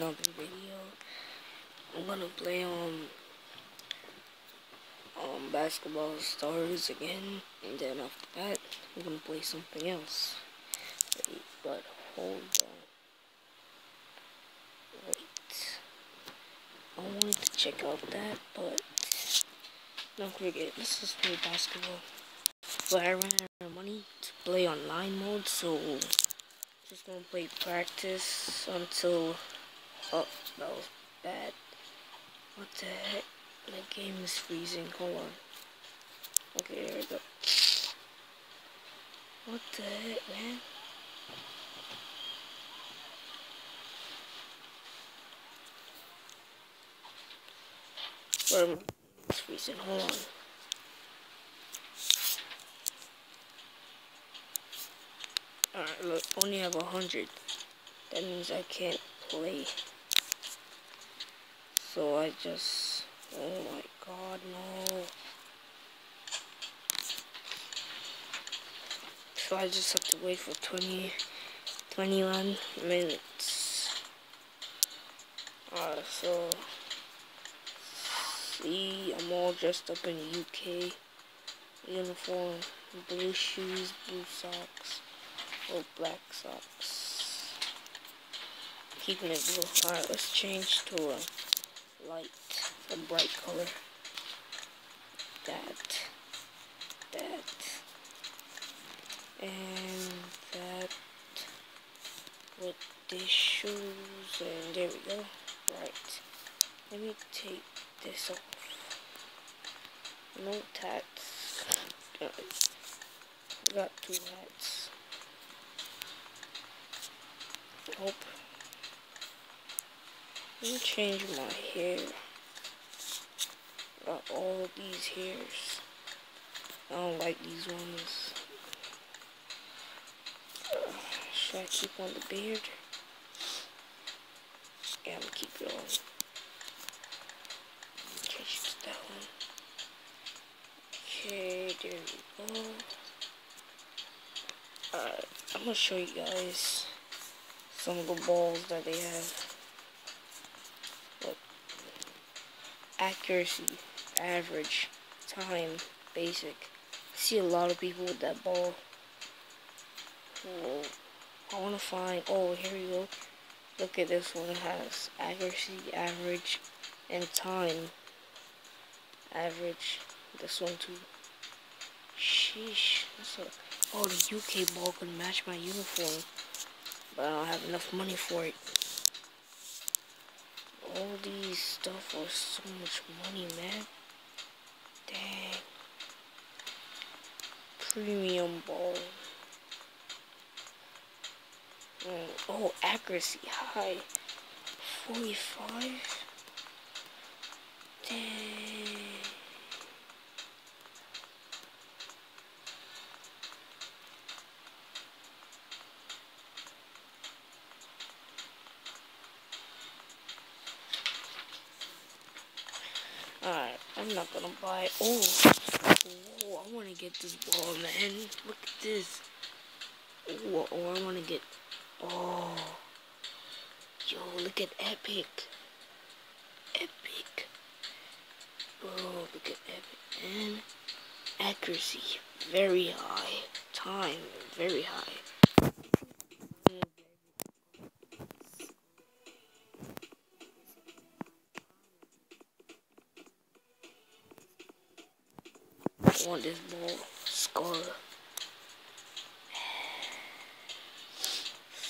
another video. I'm gonna play Basketball Stars again, and then after that, I'm gonna play something else. Wait, but hold on. Wait. I wanted to check out that, but don't forget, let's just play basketball. But I ran out of money to play online mode, so just gonna play practice until. Oh, that was bad. What the heck? The game is freezing. Hold on. Okay, there we go. What the heck, man? It's freezing. Hold on. Alright, look. Only have 100. That means I can't play. So I just. Oh my god, no. So I just have to wait for 21 minutes. So. See, I'm all dressed up in UK uniform. Blue shoes, blue socks, or black socks. Keeping it blue. Alright, let's change to a light, a bright color. That. And that with these shoes, and there we go. Right. Let me take this off. No tats. Got 2 hats. Nope. Let me change my hair. Got all these hairs. I don't like these ones. Should I keep on the beard? Yeah, I'm gonna keep it on. Change to that one. Okay, there we go. Alright, I'm gonna show you guys some of the balls that they have. Look. Accuracy, average, time, basic. See a lot of people with that ball. Whoa. I want to find. Oh, here we go. Look at this one. It has accuracy, average, and time. Average. This one too. Sheesh. Oh, the UK ball can match my uniform, but I don't have enough money for it. All these stuff are so much money, man. Dang. Premium ball. Oh, accuracy high. 45. Dang. Alright, I'm not gonna buy it. Oh, I wanna get this ball, man. Look at this. Oh, I wanna get. Oh, yo, look at Epic. Bro, look at Epic. And accuracy, very high. Time, very high. I want this ball. Scar.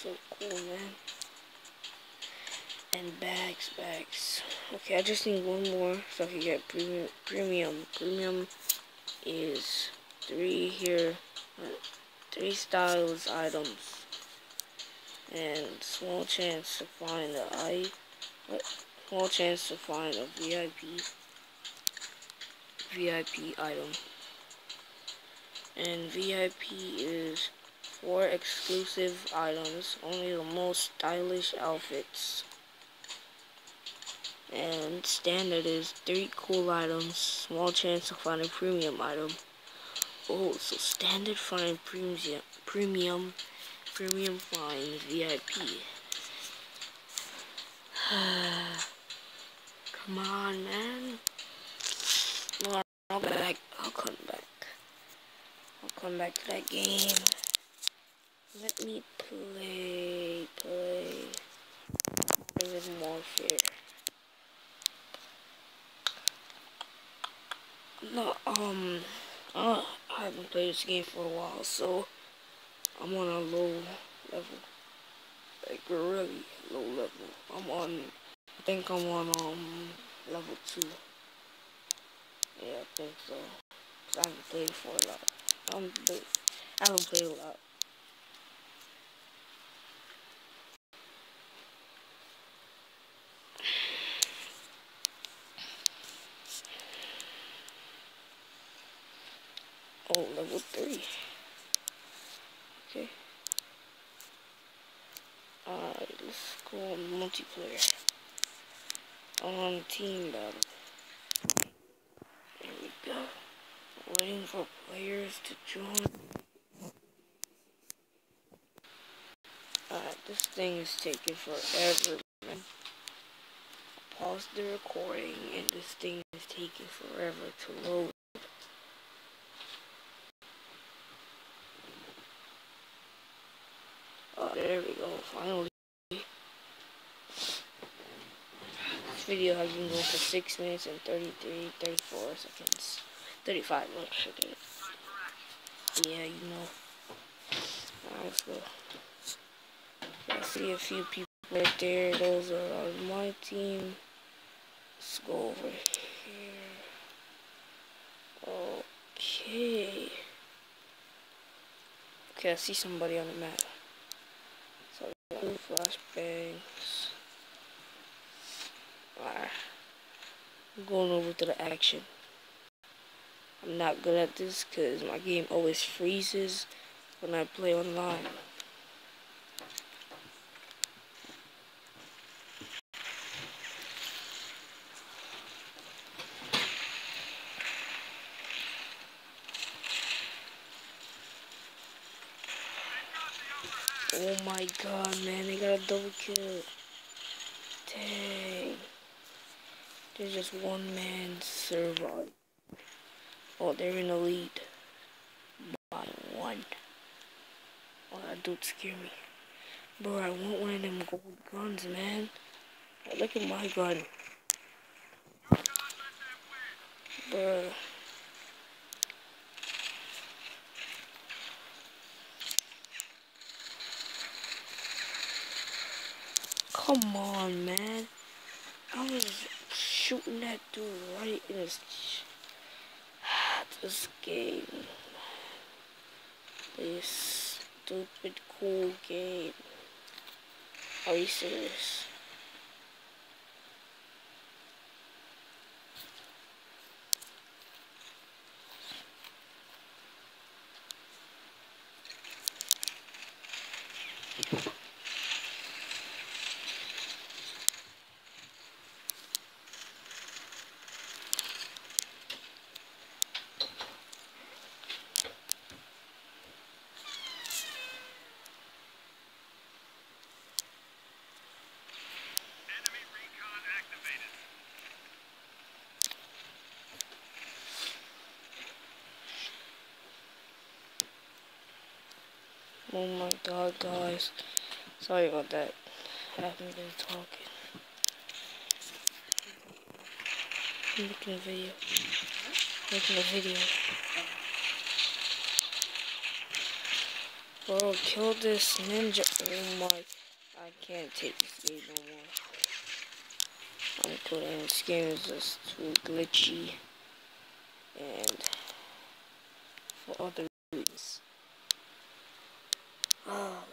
So cool, man. And bags. Okay, I just need one more so I can get premium. Premium is 3 here. 3 styles items. And small chance to find small chance to find a VIP item. And VIP is 4 exclusive items, only the most stylish outfits. And standard is 3 cool items, small chance to find a premium item. Oh, so standard find premium find VIP. Come on, man. No, I'll come back. I'll come back. I'll come back to that game. Let me play. Modern Warfare. No, I haven't played this game for a while, so I'm on a low level. Like, really low level. I think I'm on, level 2. Yeah, I think so. 'Cause I haven't played for a lot. I haven't played a lot. Oh, level 3. Okay. Alright, let's go on multiplayer. On team battle. There we go. Waiting for players to join. Alright, this thing is taking forever, man. Pause the recording and this thing is taking forever to load. Oh, there we go, finally. This video has been going for 6 minutes and 33, 34 seconds. 35, let's forget it. Yeah, you know. Alright, let's go. I see a few people right there. Those are on my team. Let's go over here. Okay. Okay, I see somebody on the map. So, flashbangs. Alright. I'm going over to the action. I'm not good at this because my game always freezes when I play online. Oh my god, man, they got a double kill. Dang. There's just one man survive. Oh, they're in the lead. By 1. Oh, that dude scared me. Bro, I want one of them gold guns, man. Oh, look at my gun. Bro. Come on, man. I was shooting that dude right in his... This game. This stupid cool game. Are you serious? Oh my god, guys. Sorry about that. I haven't been talking. I'm making a video. Bro, kill this ninja. Oh my. I can't take this game no more. I'm quitting. This game is just too glitchy. And for other reasons.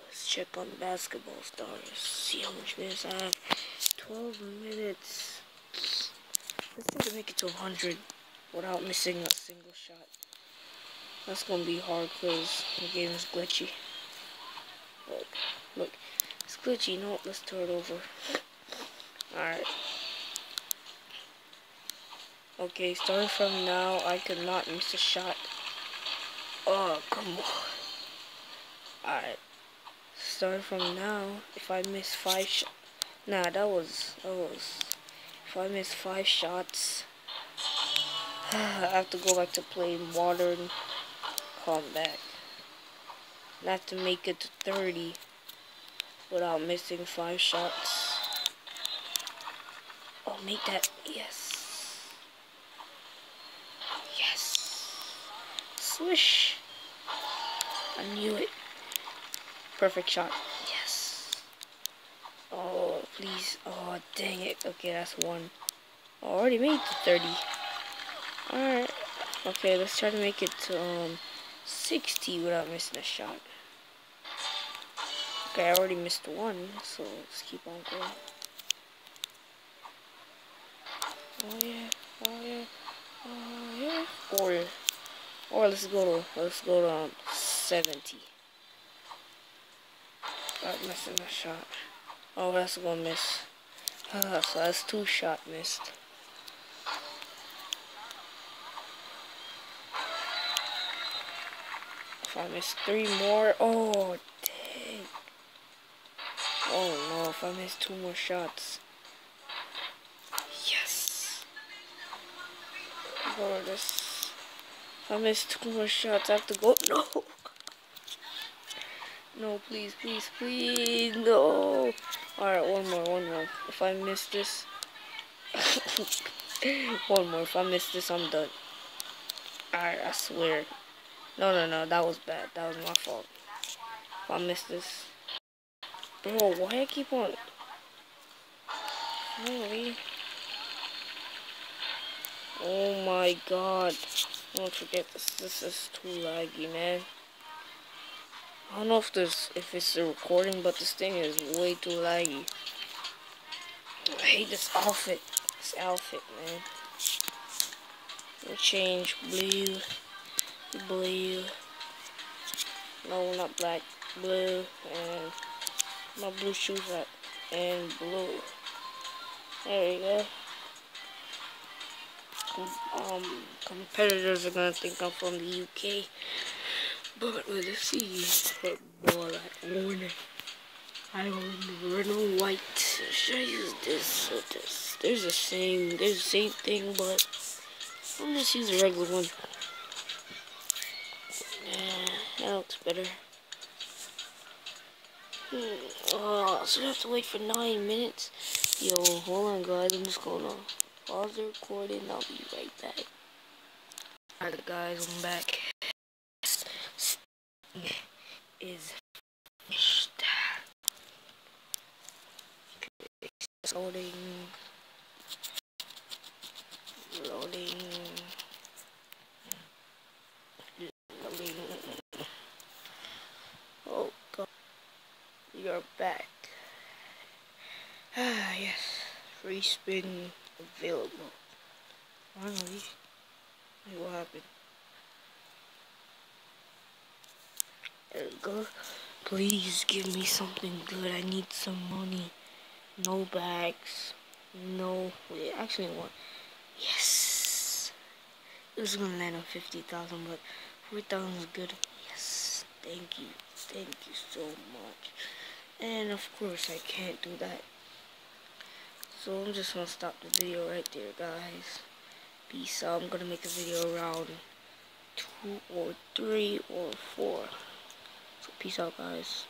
Let's check on basketball stars. See how much minutes I have. 12 minutes. Let's try to make it to 100 without missing a single shot. That's gonna be hard because the game is glitchy. Look, it's glitchy. You know what? Let's start over. Alright. Okay, starting from now, I could not miss a shot. Oh, come on. Alright. Starting from now, if I miss Nah, that was. If I miss 5 shots, I have to go back to play modern combat. I have to make it to 30 without missing 5 shots. Oh, make that. Yes. Yes. Swish. I knew it. Perfect shot. Yes. Oh, please. Oh, dang it. Okay, that's 1. I already made it to 30. Alright. Okay, let's try to make it to 60 without missing a shot. Okay, I already missed 1, so let's keep on going. Oh yeah, oh yeah, oh yeah. Or let's go to 70. Without missing a shot. Oh, that's gonna miss. So that's 2 shot missed. If I miss 3 more, oh dang. Oh no, if I miss 2 more shots. Yes. Go to this. If I miss 2 more shots, I have to go. No. No, please, please, please, no. Alright, one more. If I miss this, one more. If I miss this, I'm done. Alright, I swear. No, that was bad. That was my fault. If I miss this. Bro, why I keep on... Really? Oh my god. Don't forget this. This is too laggy, man. I don't know if it's a recording, but this thing is way too laggy. I hate this outfit. This outfit, man. We'll change blue. No, not black. Blue and my blue shoes at and blue. There you go. Competitors are gonna think I'm from the UK, but let's see. Football at morning. I own red and white. Should I use this or this? There's the same thing, but I'm just use a regular one. Yeah, that looks better. So we have to wait for 9 minutes. Yo, hold on, guys. I'm just gonna pause the recording. I'll be right back. Alright, guys, I'm back. Is finished. Loading. Oh god, you're back. Ah yes, free spin available. Finally, wait, what happened? There we go. Please give me something good. I need some money. No bags. No. Wait, actually, what? Yes. It was gonna land on 50,000, but 4,000 is good. Yes. Thank you. Thank you so much. And of course, I can't do that. So I'm just gonna stop the video right there, guys. Peace out. I'm gonna make a video around 2 or 3 or 4. So peace out, guys.